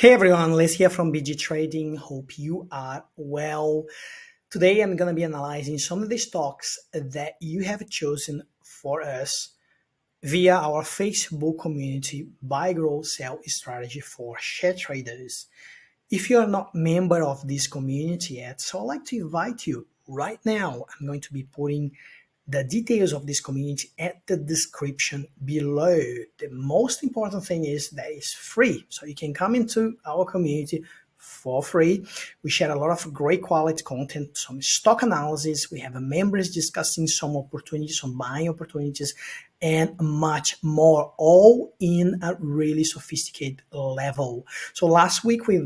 Hey everyone, Les here from BG Trading. Hope you are well. Today I'm going to be analyzing some of the stocks that you have chosen for us via our Facebook community Buy, Grow, Sell Strategy for Share Traders. If you are not a member of this community yet, so I'd like to invite you right now. I'm going to be putting the details of this community at the description below. The most important thing is that it's free, so you can come into our community for free. We share a lot of great quality content, some stock analysis. We have members discussing some opportunities, some buying opportunities, and much more, all in a really sophisticated level. So last week we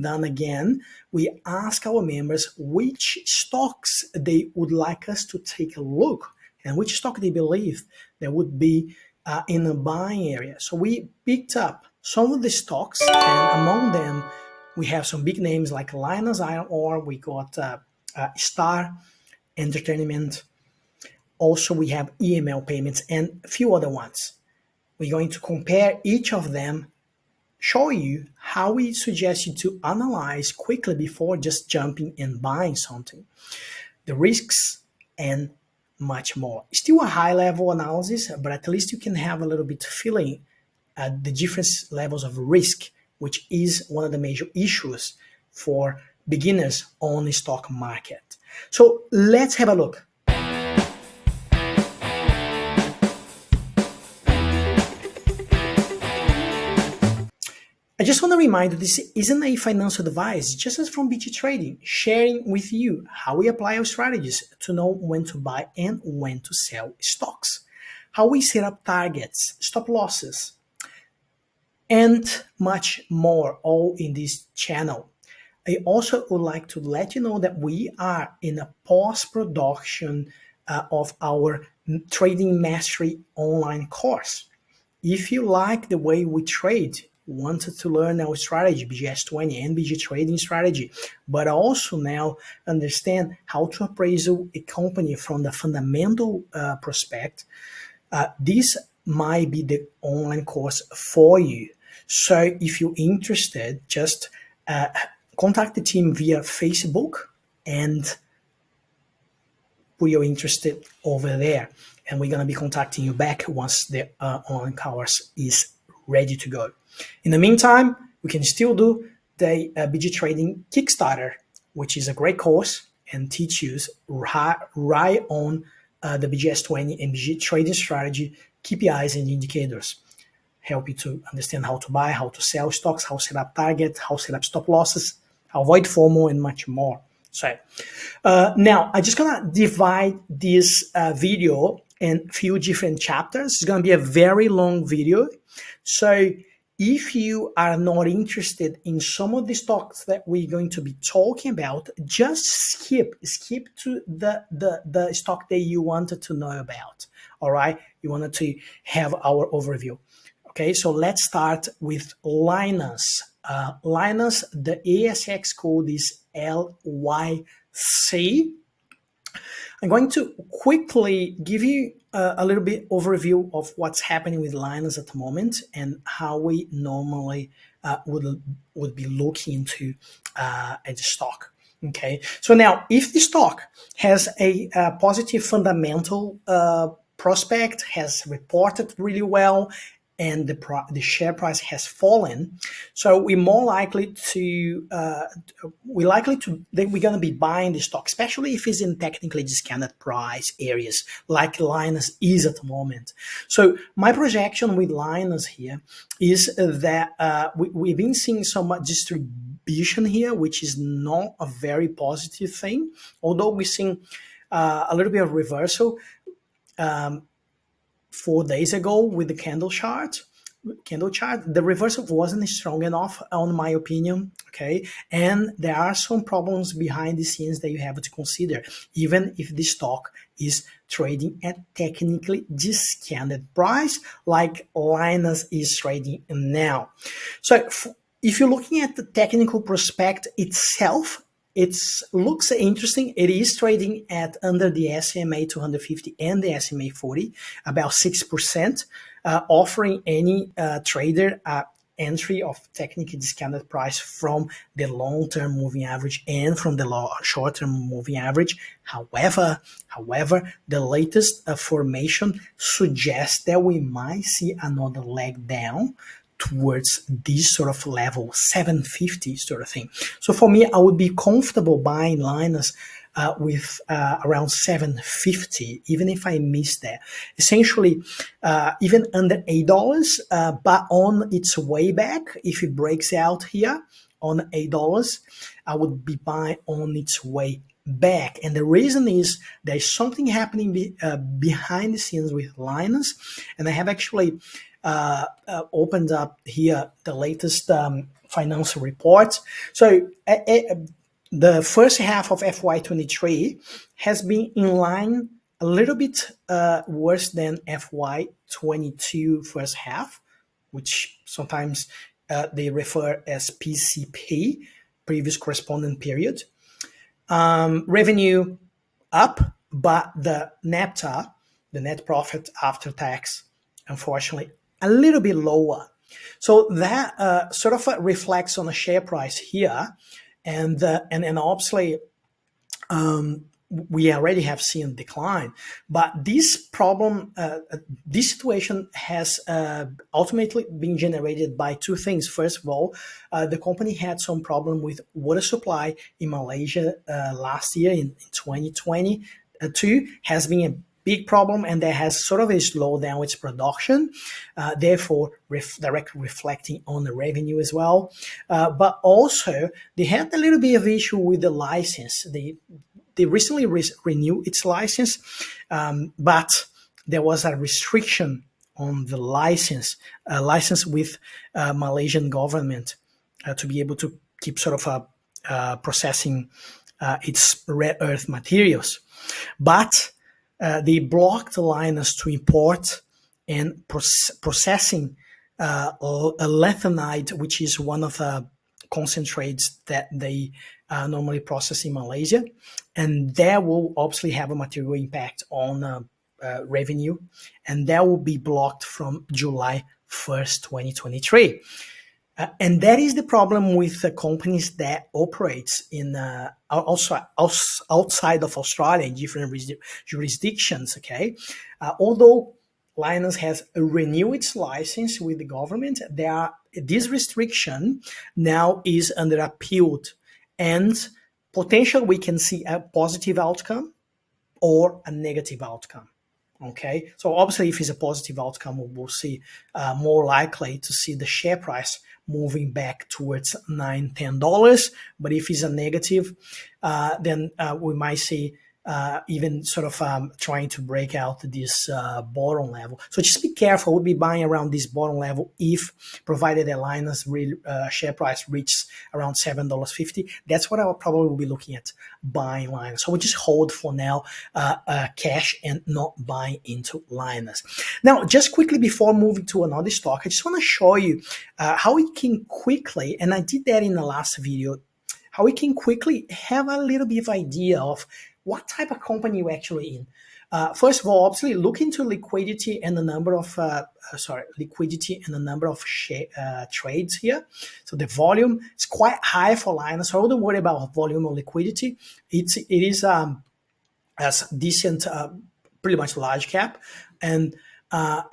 asked our members which stocks they would like us to take a look and which stock they believe that would be in the buying area. So we picked up some of the stocks, and among them, we have some big names like LYNAS Iron Ore, we got Star Entertainment. Also, we have EML Payments and a few other ones. We're going to compare each of them, show you how we suggest you to analyze quickly before just jumping and buying something, the risks, and much more. Still a high level analysis, but at least you can have a little bit feeling at the different levels of risk, which is one of the major issues for beginners on the stock market. So let's have a look. I just want to remind you, this isn't a financial advice, just as from BG Trading, sharing with you how we apply our strategies to know when to buy and when to sell stocks, how we set up targets, stop losses, and much more, all in this channel. I also would like to let you know that we are in a post-production of our Trading Mastery online course. If you like the way we trade, wanted to learn our strategy, BGS20 and BG trading strategy, but also now understand how to appraise a company from the fundamental prospect, this might be the online course for you. So if you're interested, just contact the team via Facebook and put your interest over there. And we're going to be contacting you back once the online course is ready to go. In the meantime, we can still do the BG Trading Kickstarter, which is a great course and teach you right on the BGS20 and BG Trading strategy, KPIs and indicators. Help you to understand how to buy, how to sell stocks, how to set up targets, how to set up stop losses, how to avoid FOMO, and much more. So now I'm just going to divide this video in a few different chapters. It's going to be a very long video. So if you are not interested in some of the stocks that we're going to be talking about, just skip to the stock that you wanted to know about. All right, you wanted to have our overview. Okay, so let's start with LYNAS. LYNAS, the ASX code is LYC. I'm going to quickly give you a little bit overview of what's happening with LYNAS at the moment and how we normally would be looking into at the stock. Okay, so now if the stock has a positive fundamental prospect, has reported really well, and the share price has fallen, so we're more likely to we're going to be buying the stock, especially if it's in technically discounted price areas like LYNAS is at the moment. So my projection with LYNAS here is that we've been seeing some distribution here, which is not a very positive thing, although we're seeing a little bit of reversal 4 days ago with the candle chart. The reversal wasn't strong enough, on my opinion. Okay, and there are some problems behind the scenes that you have to consider, even if the stock is trading at technically discounted price like LYNAS is trading now. So if you're looking at the technical prospect itself, it looks interesting. It is trading at under the SMA 250 and the SMA 40, about 6%, offering any trader entry of technically discounted price from the long-term moving average and from the short-term moving average. However, the latest formation suggests that we might see another leg down towards this sort of level 750 sort of thing. So for me, I would be comfortable buying LYNAS with around 750, even if I miss that. Essentially, even under $8, but on its way back, if it breaks out here on $8, I would be buying on its way back. And the reason is there's something happening behind the scenes with LYNAS, and I have actually opened up here the latest financial report. So the first half of FY23 has been in line a little bit worse than FY22 first half, which sometimes they refer as PCP, previous corresponding period. Revenue up, but the NEPTA, the net profit after tax, unfortunately, a little bit lower. So that sort of reflects on the share price here. And obviously, we already have seen decline. But this problem, this situation has ultimately been generated by two things. First of all, the company had some problem with water supply in Malaysia last year in 2020. Two has been a big problem, and that has sort of a slowed down its production, therefore directly reflecting on the revenue as well. But also, they had a little bit of issue with the license. They recently renewed its license, but there was a restriction on the license with Malaysian government to be able to keep sort of processing its rare earth materials. But they blocked the LYNAS to import and processing lanthanide, which is one of the concentrates that they normally process in Malaysia. And that will obviously have a material impact on revenue. And that will be blocked from July 1st, 2023. And that is the problem with the companies that operates in also outside of Australia in different jurisdictions. Okay, although LYNAS has renewed its license with the government, this restriction now is under appeal, and potentially we can see a positive outcome or a negative outcome. Okay, so obviously if it's a positive outcome, we'll see more likely to see the share price moving back towards $9-10. But if it's a negative, then we might see even sort of trying to break out this bottom level. So just be careful. We'll be buying around this bottom level if provided the LYNAS share price reaches around $7.50. That's what I will probably be looking at buying LYNAS. So we'll just hold for now cash and not buying into LYNAS. Now, just quickly before moving to another stock, I just want to show you how we can quickly, and I did that in the last video, how we can quickly have a little bit of idea of what type of company you're actually in. First of all, obviously look into liquidity and the number of trades here. So the volume is quite high for LYNAS. So I wouldn't worry about volume or liquidity. It is as decent, pretty much large cap, and I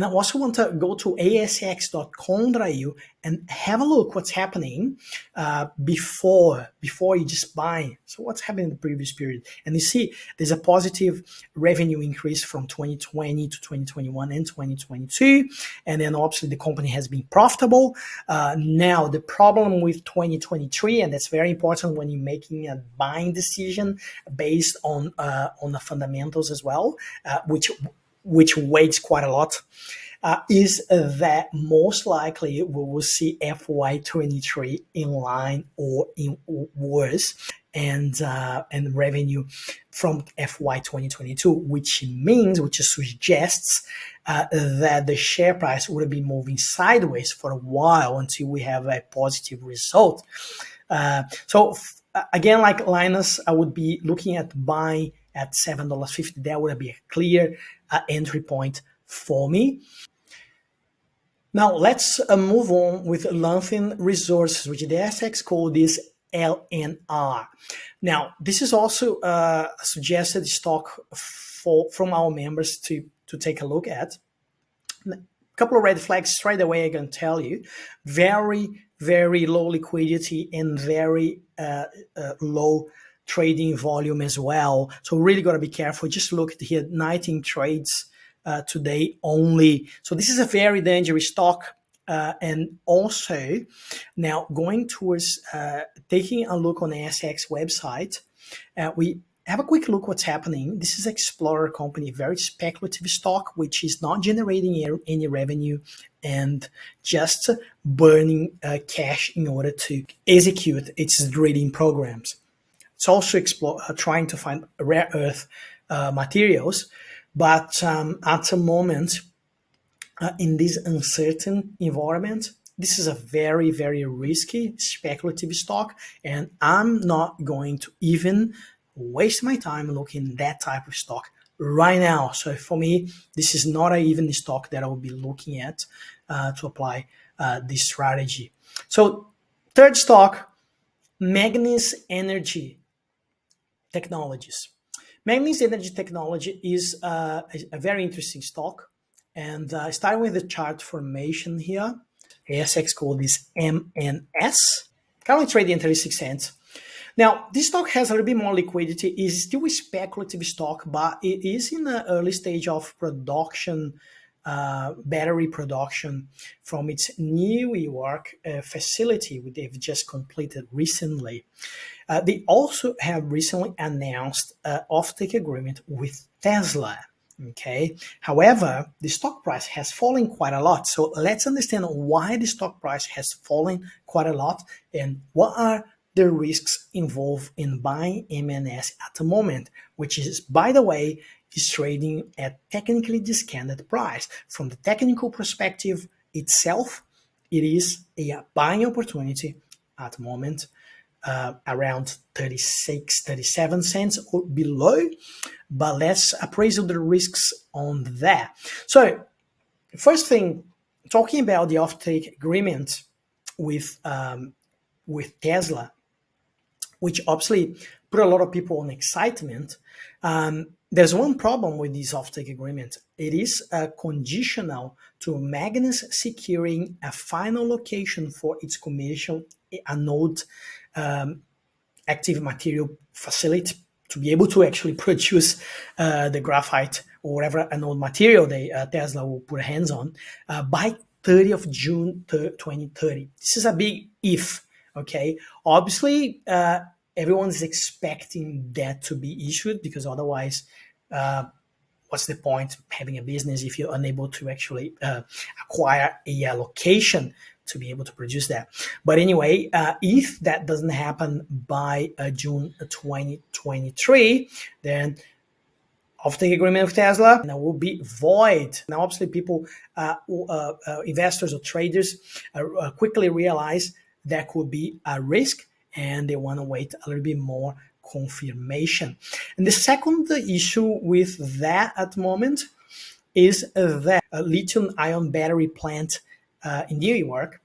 also want to go to asx.com.au and have a look what's happening before you just buy. So what's happening in the previous period? And you see there's a positive revenue increase from 2020 to 2021 and 2022. And then obviously the company has been profitable. Now the problem with 2023, and that's very important when you're making a buying decision based on the fundamentals as well, which weighs quite a lot, is that most likely we will see FY23 in line or in worse, and revenue from FY 2022, which suggests that the share price would be moving sideways for a while until we have a positive result. Again, like LYNAS, I would be looking at buying at $7.50. That would be a clear entry point for me. Now let's move on with Lanthane Resources, which the SX code is LNR. Now this is also a suggested stock from our members to take a look at. A couple of red flags straight away I can tell you. Very low liquidity and very low trading volume as well. So really got to be careful. Just look at here, 19 trades today only. So this is a very dangerous stock. And also now going towards taking a look on the SX website, we have a quick look what's happening. This is Explorer company, very speculative stock, which is not generating any revenue and just burning cash in order to execute its drilling programs. It's also trying to find rare earth materials, but at the moment, in this uncertain environment, this is a very risky speculative stock, and I'm not going to even waste my time looking at that type of stock right now. So for me, this is not even stock that I will be looking at to apply this strategy. So third stock, MAGNIS Energy Technologies. MAGNIS Energy Technology is a very interesting stock. And starting with the chart formation here, ASX code is MNS, currently trading 36 cents. Now, this stock has a little bit more liquidity. It is still a speculative stock, but it is in the early stage of production, battery production from its New York facility, which they've just completed recently. They also have recently announced an offtake agreement with Tesla. Okay. However, the stock price has fallen quite a lot. So let's understand why the stock price has fallen quite a lot and what are the risks involved in buying MNS at the moment, which is, by the way, is trading at technically discounted price. From the technical perspective itself, it is a buying opportunity at the moment. Around 36, 37 cents or below, but let's appraise the risks on that. So first thing, talking about the offtake agreement with Tesla, which obviously put a lot of people on excitement. There's one problem with this offtake agreement. It is conditional to Magnus securing a final location for its commercial anode active material facility to be able to actually produce the graphite or whatever anode material Tesla will put hands on by 30th of June 2030. This is a big if, okay? Obviously, everyone's expecting that to be issued because otherwise, what's the point having a business if you're unable to actually acquire a location to be able to produce that? But anyway, if that doesn't happen by June 2023, then offtake agreement with Tesla and will be void. Now, obviously, people, investors or traders quickly realize that could be a risk and they want to wait a little bit more confirmation. And the second issue with that at the moment is that a lithium-ion battery plant in New York,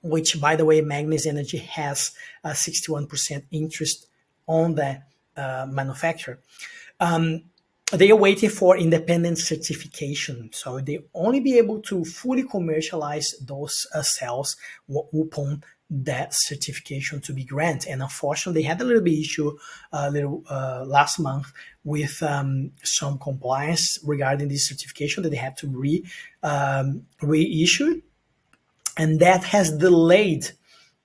which, by the way, Magnus Energy has a 61% interest on the manufacturer. They are waiting for independent certification. So they only be able to fully commercialize those cells upon that certification to be granted. And unfortunately, they had a little bit issue last month with some compliance regarding this certification that they had to reissue. And that has delayed.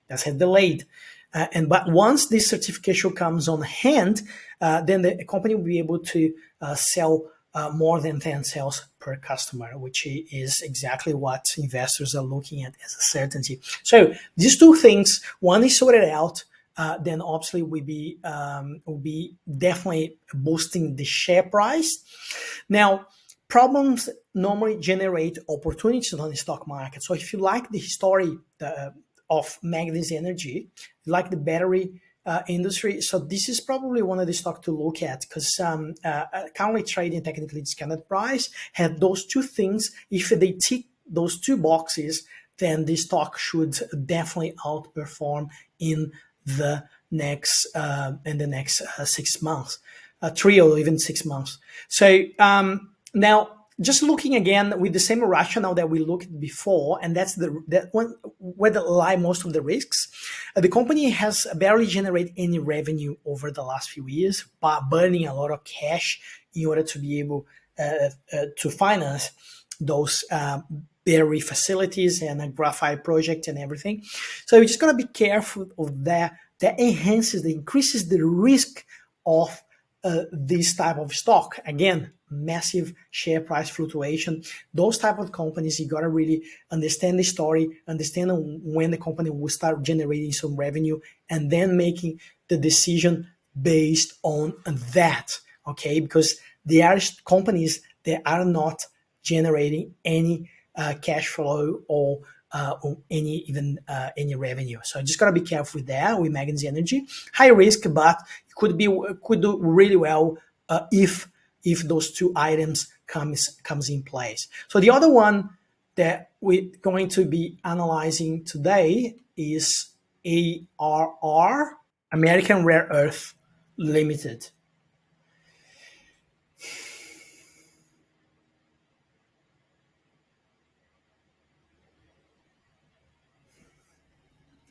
But once this certification comes on hand, then the company will be able to sell more than 10 cells per customer, which is exactly what investors are looking at as a certainty. So these two things, one is sorted out, then obviously will be definitely boosting the share price. Now, problems normally generate opportunities on the stock market. So if you like the story of Magnus Energy, you like the battery industry, so this is probably one of the stocks to look at because currently trading technically discounted price had those two things. If they tick those two boxes, then the stock should definitely outperform in the next 6 months, 3 or even 6 months. So now, just looking again with the same rationale that we looked at before, and that's that one where lie most of the risks. The company has barely generated any revenue over the last few years, but burning a lot of cash in order to be able to finance those battery facilities and a graphite project and everything. So you just gotta be careful of that. That increases the risk of this type of stock. Again, massive share price fluctuation. Those type of companies, you gotta really understand the story, understand when the company will start generating some revenue, and then making the decision based on that. Okay, because there are companies that are not generating any cash flow or any revenue. So I just gotta be careful with that with Magnus Energy. High risk, but could do really well if those two items comes in place. So the other one that we're going to be analyzing today is ARR, American Rare Earth Limited.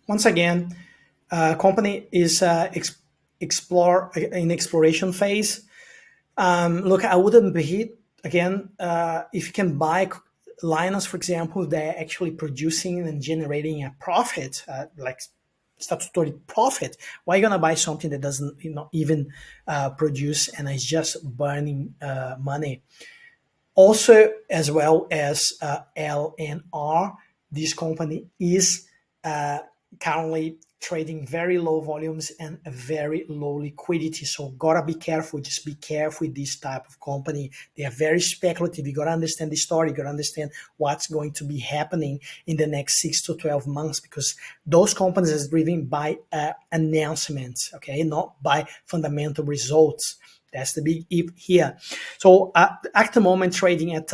Once again, company is in exploration phase. Look, I wouldn't be hit again. If you can buy LYNAS, for example, they're actually producing and generating a profit, like statutory profit. Why are you gonna buy something that doesn't even produce and is just burning money? Also, as well as LNR, this company is currently trading very low volumes and a very low liquidity. So gotta be careful. Just be careful with this type of company. They are very speculative. You gotta understand the story. You gotta understand what's going to be happening in the next 6 to 12 months, because those companies are driven by announcements, okay, not by fundamental results. That's the big if here. So at the moment, trading at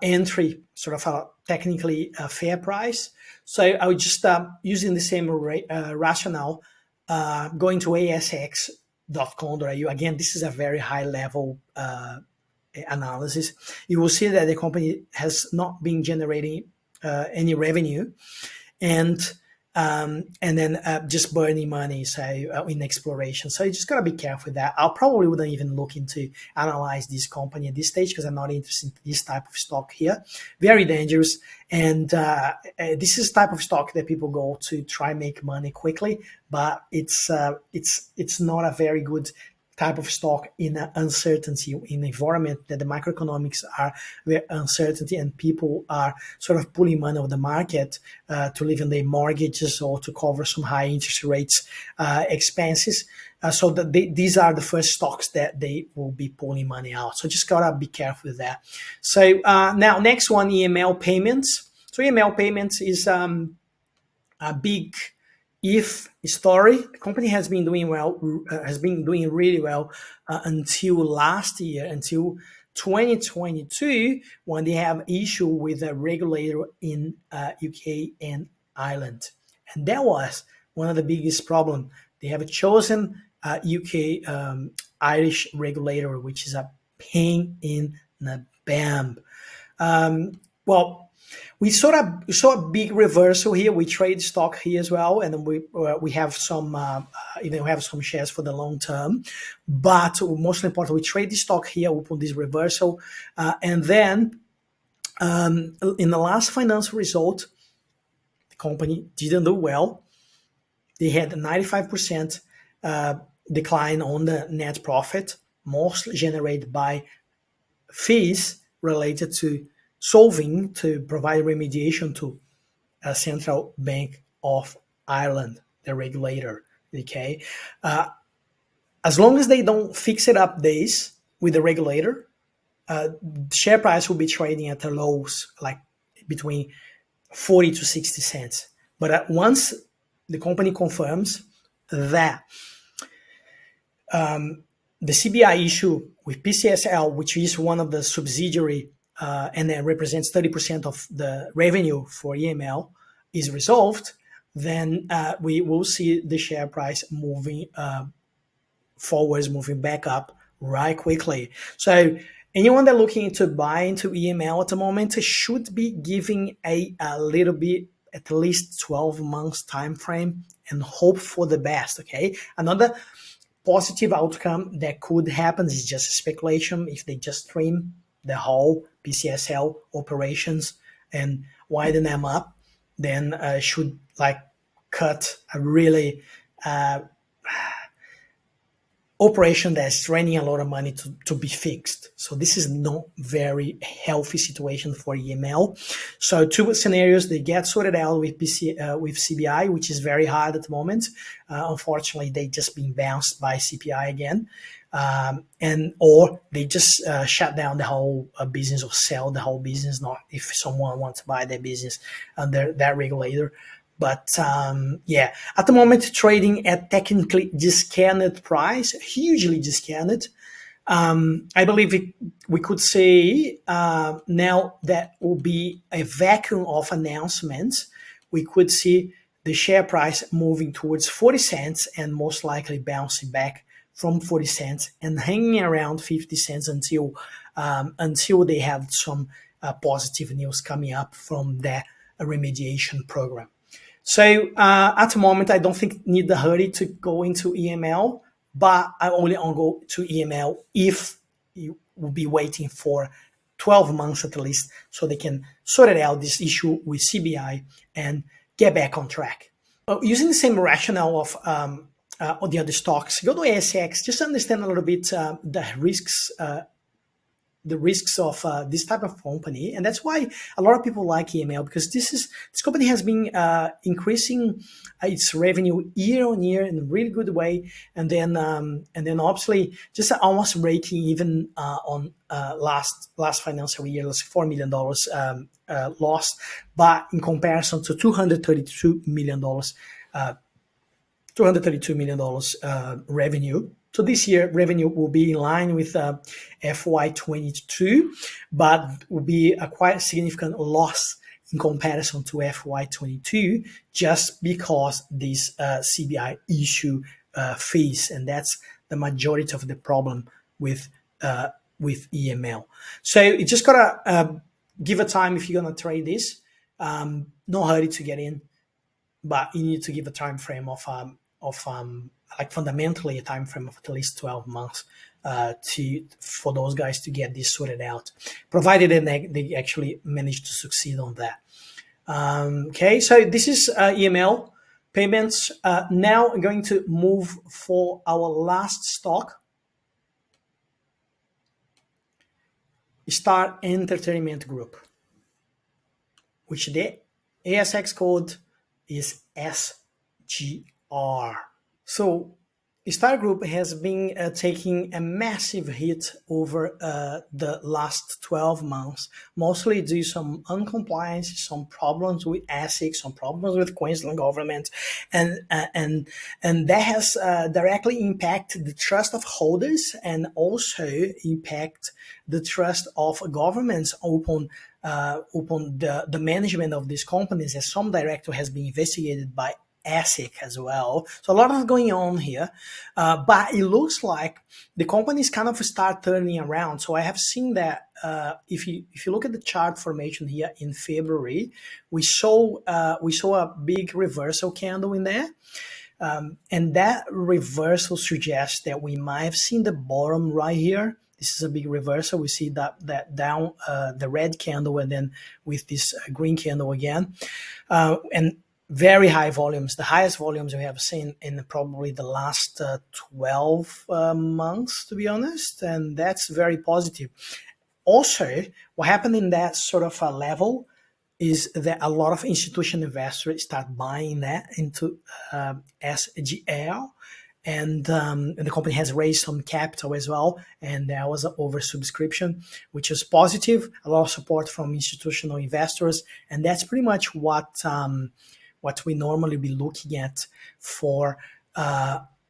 entry, sort of a technically fair price. So I would just using the same rationale, going to asx.com.au. Again, this is a very high level analysis. You will see that the company has not been generating any revenue, and then just burning money, so in exploration. So you just gotta be careful with that. I probably wouldn't even look into analyze this company at this stage because I'm not interested in this type of stock here. Very dangerous, and this is type of stock that people go to try make money quickly, but it's not a very good type of stock in an uncertainty in an environment that the macroeconomics are very uncertainty and people are sort of pulling money out of the market to live in their mortgages or to cover some high interest rates expenses. So that these are the first stocks that they will be pulling money out. So just gotta be careful with that. So now next one, EML payments. So EML payments is a big if story. The company has been doing well, has been doing really well until last year, until 2022, when they have issue with a regulator in UK and Ireland, and that was one of the biggest problem. They have chosen UK Irish regulator, which is a pain in the bam. Well, we saw a big reversal here. We trade stock here as well, and then we have some shares for the long term. But most important, we trade the stock here upon this reversal, and then in the last financial result, the company didn't do well. They had a 95% decline on the net profit, mostly generated by fees related to solving to provide remediation to a Central Bank of Ireland, the regulator. Okay, as long as they don't fix it up this with the regulator, share price will be trading at the lows, like between 40 to 60 cents. But once the company confirms that the CBI issue with PCSL, which is one of the subsidiary and it represents 30% of the revenue for EML, is resolved, then we will see the share price moving forwards, moving back up right quickly. So anyone that looking to buy into EML at the moment should be giving a little bit, at least 12 months time frame, and hope for the best. Okay, another positive outcome that could happen is just speculation. If they just trim the whole PCSL operations and widen them up, then should like cut a really operation that's draining a lot of money to be fixed. So this is not very healthy situation for EML. So two scenarios: they get sorted out with with CBI, which is very hard at the moment. Unfortunately, they just been bounced by CPI again, and or they just shut down the whole business or sell the whole business. Not if someone wants to buy their business under that regulator. But yeah, at the moment, trading at technically discounted price, hugely discounted. I believe we could say now that will be a vacuum of announcements. We could see the share price moving towards 40 cents and most likely bouncing back from 40 cents and hanging around 50 cents until they have some positive news coming up from the remediation program. So at the moment, I don't think need the hurry to go into EML, but I only go to EML if you will be waiting for 12 months at least, so they can sort it out this issue with CBI and get back on track. Using the same rationale of the other stocks, go to ASX, just understand a little bit the risks of this type of company, and that's why a lot of people like EML, because this company has been increasing its revenue year on year in a really good way, and then obviously just almost breaking even on last financial year, was $4 million loss, but in comparison to $232 million revenue. So this year, revenue will be in line with FY22, but will be a quite significant loss in comparison to FY22, just because this CBI issue fees, and that's the majority of the problem with EML. So you just gotta give a time if you're gonna trade this. No hurry to get in, but you need to give a time frame of like fundamentally a time frame of at least 12 months for those guys to get this sorted out, provided they actually manage to succeed on that. Okay, so this is EML payments. Now I'm going to move for our last stock, Star Entertainment Group, which the ASX code is SGR. So Star Group has been taking a massive hit over the last 12 months, mostly due to some uncompliance, some problems with ASIC, some problems with Queensland government, and that has directly impacted the trust of holders and also impact the trust of governments upon the management of these companies, as some director has been investigated by ASIC as well. So a lot is going on here, but it looks like the companies kind of start turning around. So I have seen that if you look at the chart formation here in February, we saw a big reversal candle in there. And that reversal suggests that we might have seen the bottom right here. This is a big reversal. We see that down the red candle, and then with this green candle again, and very high volumes, the highest volumes we have seen in probably the last 12 months, to be honest, and that's very positive. Also, what happened in that sort of a level is that a lot of institutional investors start buying that into SGL, and the company has raised some capital as well, and there was an oversubscription, which is positive, a lot of support from institutional investors, and that's pretty much what we normally be looking at for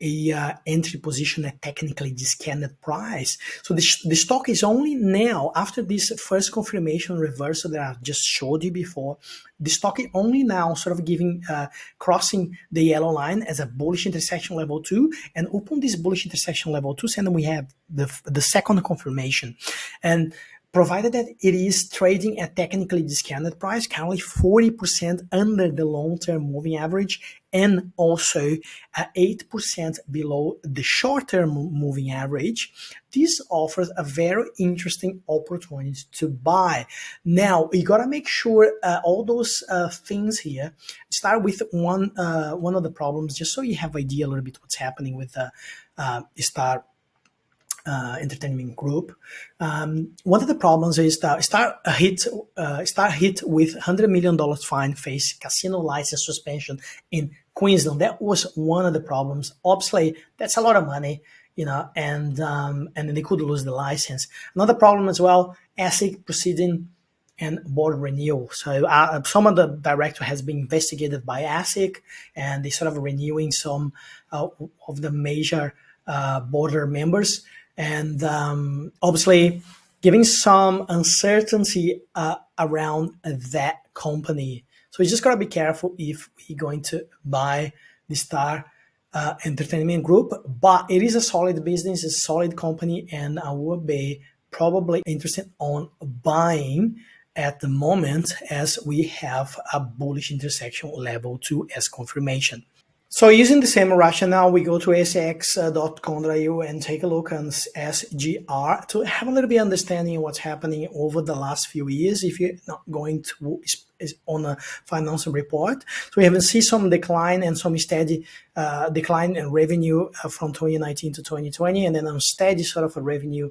a entry position at technically discounted price. So the stock is only now, after this first confirmation reversal that I just showed you before, the stock is only now sort of giving, crossing the yellow line as a bullish intersection level 2, and upon this bullish intersection level 2, then we have the second confirmation. And provided that it is trading at technically discounted price, currently 40% under the long-term moving average, and also 8% below the short-term moving average, this offers a very interesting opportunity to buy. Now, you gotta make sure all those things here. Start with one of the problems, just so you have idea a little bit what's happening with Star Entertainment Group. One of the problems is that Star hit with $100 million fine, face casino license suspension in Queensland. That was one of the problems. Obviously, that's a lot of money, you know, and then they could lose the license. Another problem as well, ASIC proceeding and board renewal. So some of the director has been investigated by ASIC, and they sort of renewing some of the major board members. And obviously giving some uncertainty around that company. So you just gotta be careful if you're going to buy the Star Entertainment Group, but it is a solid business, it's a solid company, and I would be probably interested on buying at the moment as we have a bullish intersection level 2 as confirmation. So using the same rationale, we go to sx.com.au and take a look on SGR to have a little bit understanding of what's happening over the last few years if you're not going to is on a financial report. So we have seen some decline and some steady decline in revenue from 2019 to 2020, and then a steady sort of a revenue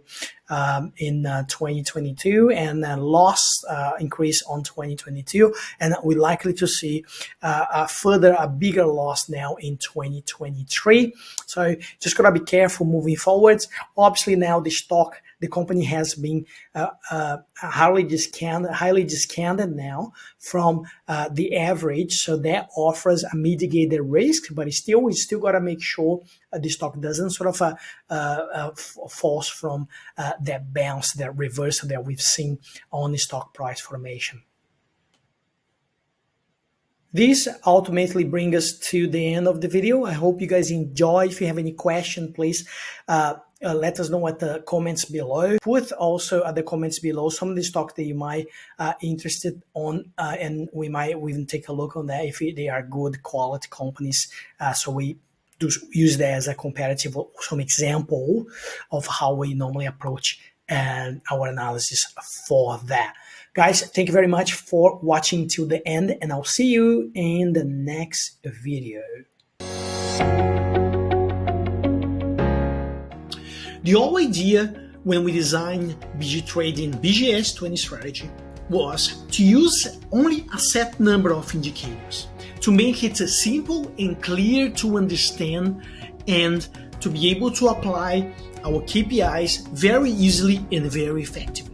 in 2022, and a loss increase on 2022, and we're likely to see a bigger loss now in 2023. So just gotta be careful moving forwards. Obviously now the company has been highly discounted now from the average, so that offers a mitigated risk, but we still got to make sure the stock doesn't sort of falls from that bounce, that reversal that we've seen on the stock price formation. This ultimately brings us to the end of the video. I hope you guys enjoy. If you have any question, please let us know at the comments below. Put also at the comments below some of the stock that you might interested on, and we might even take a look on that if they are good quality companies. So we do use that as a comparative, some example of how we normally approach our analysis for that. Guys, thank you very much for watching till the end, and I'll see you in the next video. The whole idea when we designed BG Trading BGS 20 strategy was to use only a set number of indicators to make it simple and clear to understand, and to be able to apply our KPIs very easily and very effectively.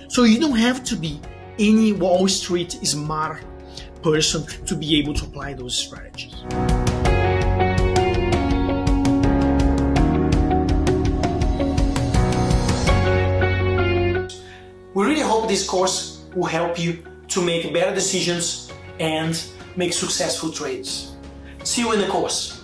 So you don't have to be any Wall Street smart person to be able to apply those strategies. We really hope this course will help you to make better decisions and make successful trades. See you in the course.